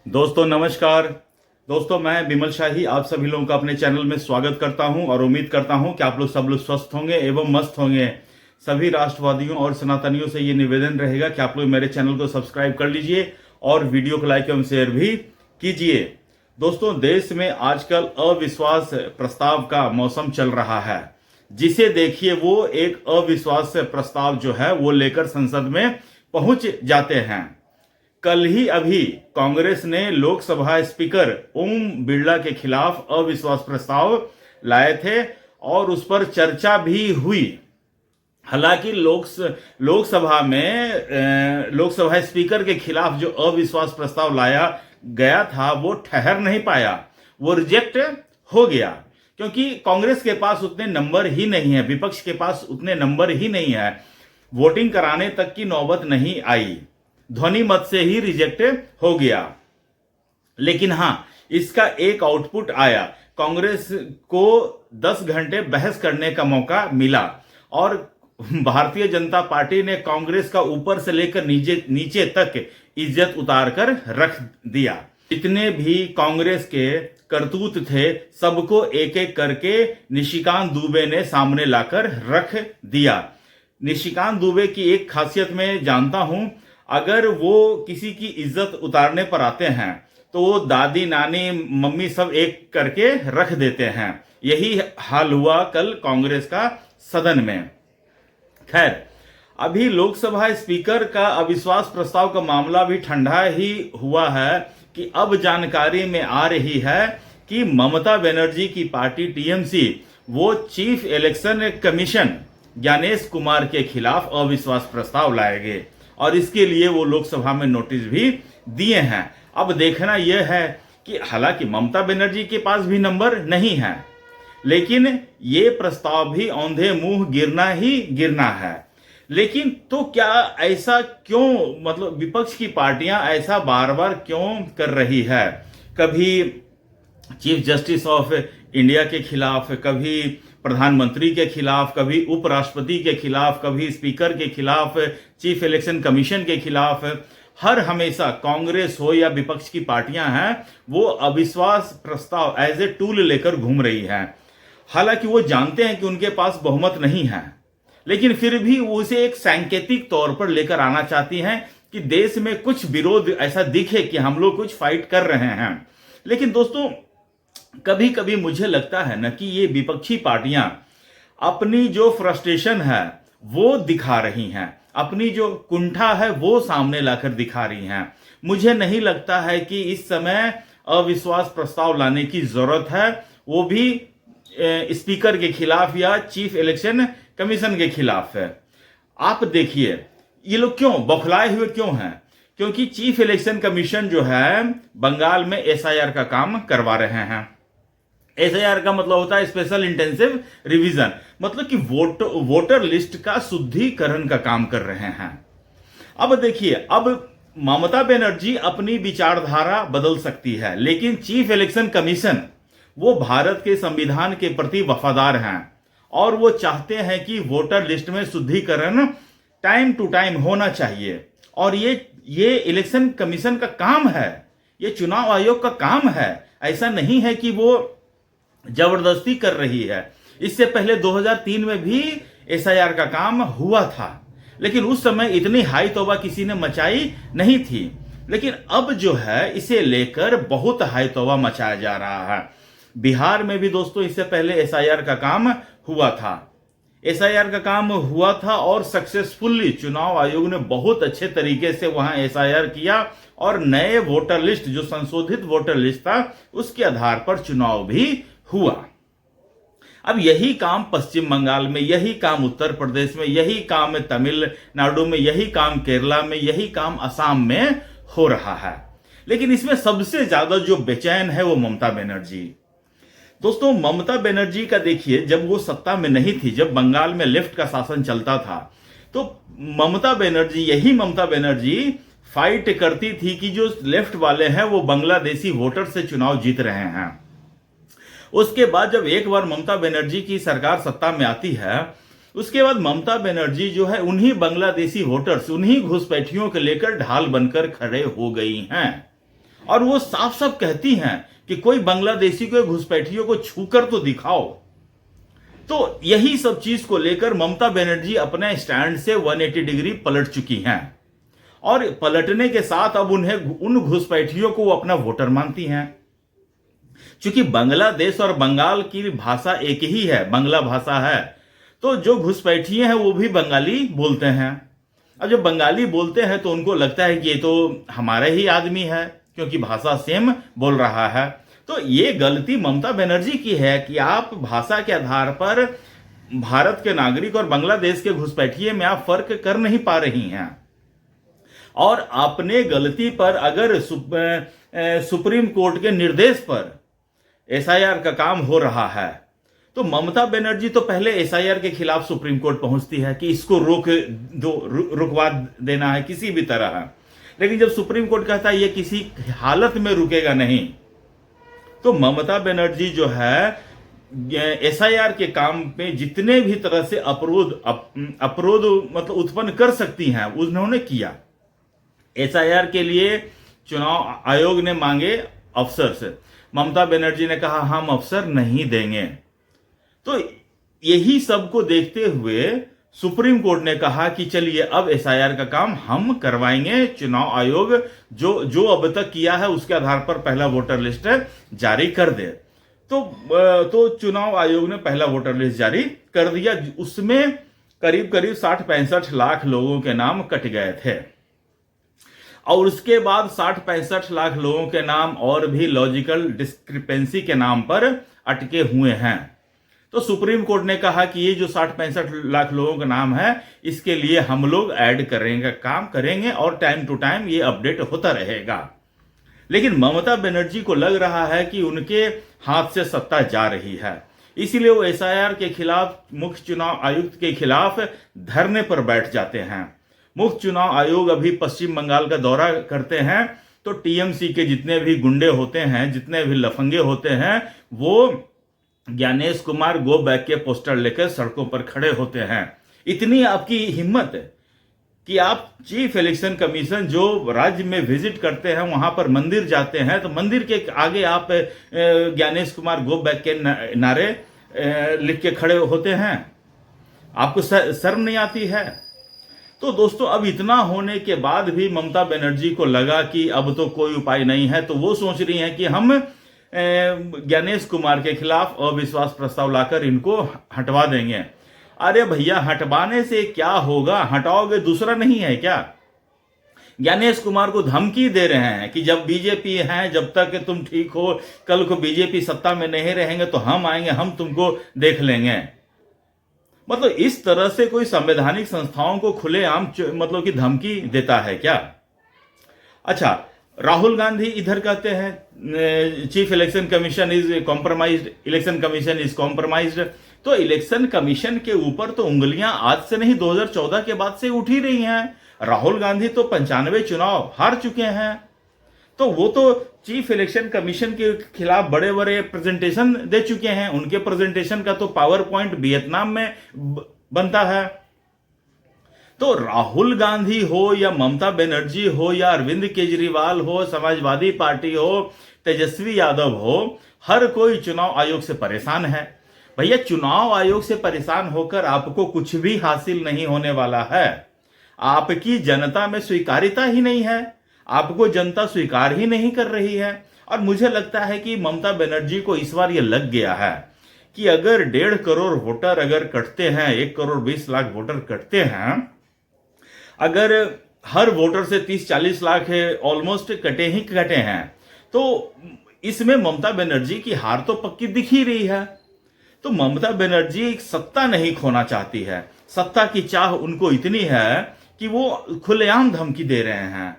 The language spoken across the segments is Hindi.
दोस्तों नमस्कार। दोस्तों मैं विमल शाही आप सभी लोगों का अपने चैनल में स्वागत करता हूं और उम्मीद करता हूं कि आप लोग सब लोग स्वस्थ होंगे एवं मस्त होंगे। सभी राष्ट्रवादियों और सनातनियों से ये निवेदन रहेगा कि आप लोग मेरे चैनल को सब्सक्राइब कर लीजिए और वीडियो को लाइक एवं शेयर भी कीजिए। दोस्तों देश में आजकल अविश्वास प्रस्ताव का मौसम चल रहा है, जिसे देखिए वो एक अविश्वास प्रस्ताव जो है वो लेकर संसद में पहुंच जाते हैं। कल ही अभी कांग्रेस ने लोकसभा स्पीकर ओम बिरला के खिलाफ अविश्वास प्रस्ताव लाए थे और उस पर चर्चा भी हुई। हालांकि लोकसभा स्पीकर के खिलाफ जो अविश्वास प्रस्ताव लाया गया था वो ठहर नहीं पाया, वो रिजेक्ट हो गया, क्योंकि कांग्रेस के पास उतने नंबर ही नहीं है, विपक्ष के पास उतने नंबर ही नहीं है, वोटिंग कराने तक की नौबत नहीं आई, ध्वनि मत से ही रिजेक्ट हो गया। लेकिन हां, इसका एक आउटपुट आया, कांग्रेस को 10 घंटे बहस करने का मौका मिला और भारतीय जनता पार्टी ने कांग्रेस का ऊपर से लेकर नीचे तक इज्जत उतार कर रख दिया। जितने भी कांग्रेस के करतूत थे सबको एक एक करके निशिकांत दुबे ने सामने लाकर रख दिया। निशिकांत दुबे की एक खासियत मैं जानता हूं, अगर वो किसी की इज्जत उतारने पर आते हैं तो वो दादी नानी मम्मी सब एक करके रख देते हैं। यही हाल हुआ कल कांग्रेस का सदन में। खैर, अभी लोकसभा स्पीकर का अविश्वास प्रस्ताव का मामला भी ठंडा ही हुआ है कि अब जानकारी में आ रही है कि ममता बनर्जी की पार्टी टीएमसी वो chief election commission Gyanesh Kumar के खिलाफ अविश्वास प्रस्ताव लाएंगे और इसके लिए वो लोकसभा में नोटिस भी दिए हैं। अब देखना यह है कि हालांकि ममता बनर्जी के पास भी नंबर नहीं है, लेकिन ये प्रस्ताव भी औंधे मुंह गिरना ही गिरना है। लेकिन तो क्या ऐसा क्यों, मतलब विपक्ष की पार्टियां ऐसा बार बार क्यों कर रही है? कभी चीफ जस्टिस ऑफ इंडिया के खिलाफ, कभी प्रधानमंत्री के खिलाफ, कभी उपराष्ट्रपति के खिलाफ, कभी स्पीकर के खिलाफ, चीफ इलेक्शन कमीशन के खिलाफ। हर हमेशा कांग्रेस हो या विपक्ष की पार्टियां हैं वो अविश्वास प्रस्ताव एज ए टूल लेकर घूम रही हैं। हालांकि वो जानते हैं कि उनके पास बहुमत नहीं है, लेकिन फिर भी वो उसे एक सांकेतिक तौर पर लेकर आना चाहती हैं कि देश में कुछ विरोध ऐसा दिखे कि हम लोग कुछ फाइट कर रहे हैं। लेकिन दोस्तों कभी कभी मुझे लगता है ना कि ये विपक्षी पार्टियां अपनी जो फ्रस्ट्रेशन है वो दिखा रही हैं, अपनी जो कुंठा है वो सामने लाकर दिखा रही हैं। मुझे नहीं लगता है कि इस समय अविश्वास प्रस्ताव लाने की जरूरत है, वो भी स्पीकर के खिलाफ या चीफ इलेक्शन कमीशन के खिलाफ है। आप देखिए ये लोग क्यों बौखलाए हुए क्यों हैं? क्योंकि चीफ इलेक्शन कमीशन जो है बंगाल में एसआईआर का काम करवा रहे हैं। एसआईआर का मतलब होता है स्पेशल इंटेंसिव रिवीजन, मतलब कि वोटर लिस्ट का शुद्धिकरण का काम कर रहे हैं। अब देखिए, अब ममता बनर्जी अपनी विचारधारा बदल सकती है, लेकिन चीफ इलेक्शन कमीशन वो भारत के संविधान के प्रति वफादार हैं और वो चाहते हैं कि वोटर लिस्ट में शुद्धिकरण टाइम टू टाइम होना चाहिए। और ये इलेक्शन कमीशन का काम है, ये चुनाव आयोग का काम है। ऐसा नहीं है कि वो जबरदस्ती कर रही है। इससे पहले 2003 में भी एसआईआर का काम हुआ था, लेकिन उस समय इतनी हाई तौबा किसी ने मचाई नहीं थी। लेकिन अब जो है इसे लेकर बहुत हाई तौबा मचाया जा रहा है। बिहार में भी दोस्तों इससे पहले एसआईआर का काम हुआ था। एसआईआर का काम हुआ था और सक्सेसफुली चुनाव आयोग ने बहुत अच्छे तरीके से वहां एसआईआर किया और नए वोटर लिस्ट, जो संशोधित वोटर लिस्ट था, उसके आधार पर चुनाव भी हुआ। अब यही काम पश्चिम बंगाल में, यही काम उत्तर प्रदेश में, यही काम तमिलनाडु में, यही काम केरला में, यही काम असम में हो रहा है। लेकिन इसमें सबसे ज्यादा जो बेचैन है वो ममता बनर्जी। दोस्तों ममता बनर्जी का देखिए, जब वो सत्ता में नहीं थी, जब बंगाल में लेफ्ट का शासन चलता था, तो यही ममता बनर्जी फाइट करती थी कि जो लेफ्ट वाले हैं वो बांग्लादेशी वोटर से चुनाव जीत रहे हैं। उसके बाद जब एक बार ममता बनर्जी की सरकार सत्ता में आती है, उसके बाद ममता बनर्जी जो है उन्हीं बांग्लादेशी वोटर्स, उन्हीं घुसपैठियों को लेकर ढाल बनकर खड़े हो गई हैं। और वो साफ साफ कहती हैं कि कोई बांग्लादेशी को घुसपैठियों को छूकर तो दिखाओ। तो यही सब चीज को लेकर ममता बनर्जी अपने स्टैंड से 180 डिग्री पलट चुकी हैं और पलटने के साथ अब उन्हें उन घुसपैठियों को वो अपना वोटर मानती हैं। क्योंकि बांग्लादेश और बंगाल की भाषा एक ही है, बांग्ला भाषा है, तो जो घुसपैठिए हैं वो भी बंगाली बोलते हैं। अब जब बंगाली बोलते हैं तो उनको लगता है कि ये तो हमारा ही आदमी है, क्योंकि भाषा सेम बोल रहा है। तो ये गलती ममता बनर्जी की है कि आप भाषा के आधार पर भारत के नागरिक और बांग्लादेश के घुसपैठिए में आप फर्क कर नहीं पा रही हैं। और अपने गलती पर अगर सुप्रीम कोर्ट के निर्देश पर एसआईआर का काम हो रहा है तो ममता बनर्जी तो पहले एसआईआर के खिलाफ सुप्रीम कोर्ट पहुंचती है कि इसको रुकवा देना है किसी भी तरह है। लेकिन जब सुप्रीम कोर्ट कहता है ये किसी हालत में रुकेगा नहीं, तो ममता बनर्जी जो है एसआईआर के काम पे जितने भी तरह से अवरोध मतलब उत्पन्न कर सकती हैं उन्होंने किया। एसआईआर के लिए चुनाव आयोग ने मांगे अफसर से, ममता बनर्जी ने कहा हम अफसर नहीं देंगे। तो यही सब को देखते हुए सुप्रीम कोर्ट ने कहा कि चलिए अब एसआईआर का काम हम करवाएंगे, चुनाव आयोग जो अब तक किया है उसके आधार पर पहला वोटर लिस्ट जारी कर दे। तो चुनाव आयोग ने पहला वोटर लिस्ट जारी कर दिया, उसमें करीब 60-65 लाख लोगों के नाम कट गए थे और उसके बाद 60-65 लाख लोगों के नाम और भी लॉजिकल डिस्क्रिपेंसी के नाम पर अटके हुए हैं। तो सुप्रीम कोर्ट ने कहा कि ये जो 60-65 लाख लोगों का नाम है इसके लिए हम लोग ऐड करेंगे, काम करेंगे और टाइम टू टाइम ये अपडेट होता रहेगा। लेकिन ममता बनर्जी को लग रहा है कि उनके हाथ से सत्ता जा रही है, इसीलिए वो एसआईआर के खिलाफ मुख्य चुनाव आयुक्त के खिलाफ धरने पर बैठ जाते हैं। मुख्य चुनाव आयोग अभी पश्चिम बंगाल का दौरा करते हैं तो टीएमसी के जितने भी गुंडे होते हैं, जितने भी लफंगे होते हैं, वो ज्ञानेश कुमार गो बैक के पोस्टर लेकर सड़कों पर खड़े होते हैं। इतनी आपकी हिम्मत कि आप चीफ इलेक्शन कमीशन जो राज्य में विजिट करते हैं, वहां पर मंदिर जाते हैं तो मंदिर के आगे आप ज्ञानेश कुमार गो बैक के नारे लिख के खड़े होते हैं। आपको शर्म नहीं आती है? तो दोस्तों अब इतना होने के बाद भी ममता बनर्जी को लगा कि अब तो कोई उपाय नहीं है, तो वो सोच रही हैं कि हम ज्ञानेश कुमार के खिलाफ अविश्वास प्रस्ताव लाकर इनको हटवा देंगे। अरे भैया, हटवाने से क्या होगा? हटाओगे दूसरा नहीं है क्या? ज्ञानेश कुमार को धमकी दे रहे हैं कि जब बीजेपी है, जब तक तुम ठीक हो, कल को बीजेपी सत्ता में नहीं रहेंगे तो हम आएंगे, हम तुमको देख लेंगे। मतलब इस तरह से कोई संवैधानिक संस्थाओं को खुलेआम मतलब कि धमकी देता है क्या? अच्छा, राहुल गांधी इधर कहते हैं chief election commission is compromised, election commission is compromised. तो इलेक्शन कमीशन के ऊपर तो उंगलियां आज से नहीं 2014 के बाद से उठी रही हैं। राहुल गांधी तो 95 चुनाव हार चुके हैं, तो वो तो चीफ इलेक्शन कमीशन के खिलाफ बड़े बड़े प्रेजेंटेशन दे चुके हैं। उनके प्रेजेंटेशन का तो पावर पॉइंट वियतनाम में बनता है। तो राहुल गांधी हो या ममता बनर्जी हो या अरविंद केजरीवाल हो, समाजवादी पार्टी हो, तेजस्वी यादव हो, हर कोई चुनाव आयोग से परेशान है। भैया, चुनाव आयोग से परेशान होकर आपको कुछ भी हासिल नहीं होने वाला है। आपकी जनता में स्वीकार्यता ही नहीं है, आपको जनता स्वीकार ही नहीं कर रही है। और मुझे लगता है कि ममता बनर्जी को इस बार यह लग गया है कि अगर 1.5 करोड़ वोटर अगर कटते हैं, 1 करोड़ 20 लाख वोटर कटते हैं, अगर हर वोटर से 30-40 लाख ऑलमोस्ट कटे ही कटे हैं, तो इसमें ममता बनर्जी की हार तो पक्की दिख ही रही है। तो ममता बनर्जी सत्ता नहीं खोना चाहती है, सत्ता की चाह उनको इतनी है कि वो खुलेआम धमकी दे रहे हैं।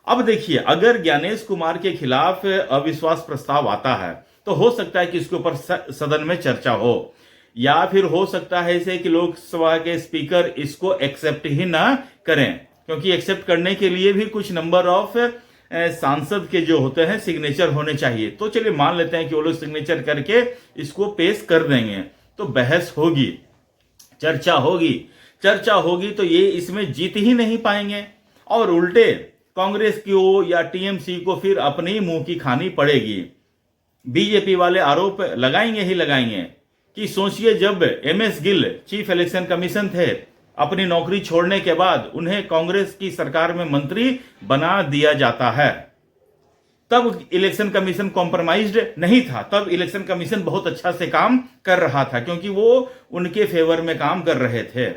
अब देखिए, अगर ज्ञानेश कुमार के खिलाफ अविश्वास प्रस्ताव आता है तो हो सकता है कि इसके ऊपर सदन में चर्चा हो, या फिर हो सकता है इसे कि लोकसभा के स्पीकर इसको एक्सेप्ट ही ना करें, क्योंकि एक्सेप्ट करने के लिए भी कुछ नंबर ऑफ सांसद के जो होते हैं सिग्नेचर होने चाहिए। तो चलिए मान लेते हैं कि वो लोग सिग्नेचर करके इसको पेश कर देंगे, तो बहस होगी, चर्चा होगी तो ये इसमें जीत ही नहीं पाएंगे और उल्टे कांग्रेस को या टीएमसी को फिर अपनी मुंह की खानी पड़ेगी। बीजेपी वाले आरोप लगाएंगे ही लगाएंगे कि सोचिए, जब MS Gill chief election commission थे, अपनी नौकरी छोड़ने के बाद उन्हें कांग्रेस की सरकार में मंत्री बना दिया जाता है। तब इलेक्शन कमीशन कॉम्प्रोमाइज्ड नहीं था, तब इलेक्शन कमीशन बहुत अच्छा से काम कर रहा था, क्योंकि वो उनके फेवर में काम कर रहे थे।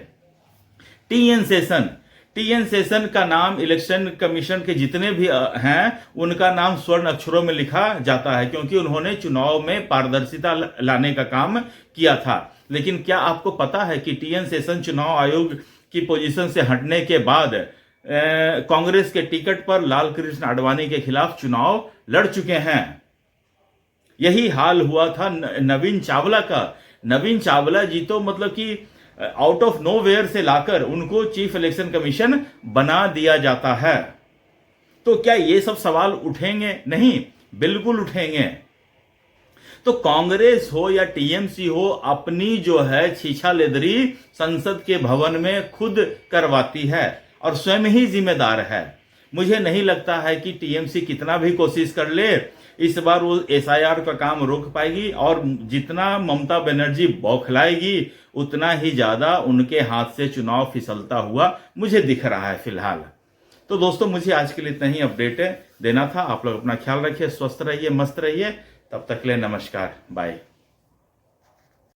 टीएन सेशन का नाम इलेक्शन कमीशन के जितने भी हैं, उनका नाम स्वर्ण अक्षरों में लिखा जाता है, क्योंकि उन्होंने चुनाव में पारदर्शिता लाने का काम किया था। लेकिन क्या आपको पता है कि टीएन सेशन चुनाव आयोग की पोजीशन से हटने के बाद कांग्रेस के टिकट पर लाल कृष्ण आडवाणी के खिलाफ चुनाव लड़ चुके हैं। यही हाल हुआ था नवीन चावला का। नवीन चावला जी तो मतलब कि आउट ऑफ नोवेयर से लाकर उनको चीफ इलेक्शन कमीशन बना दिया जाता है। तो क्या ये सब सवाल उठेंगे? नहीं, बिल्कुल उठेंगे। तो कांग्रेस हो या टीएमसी हो, अपनी जो है छीछा लेदरी संसद के भवन में खुद करवाती है और स्वयं ही जिम्मेदार है। मुझे नहीं लगता है कि टीएमसी कितना भी कोशिश कर ले, इस बार वो एसआईआर का काम रोक पाएगी, और जितना ममता बनर्जी बौखलाएगी उतना ही ज्यादा उनके हाथ से चुनाव फिसलता हुआ मुझे दिख रहा है फिलहाल। तो दोस्तों, मुझे आज के लिए इतना ही अपडेट देना था। आप लोग अपना ख्याल रखिए, स्वस्थ रहिए, मस्त रहिए। तब तक के लिए नमस्कार, बाय।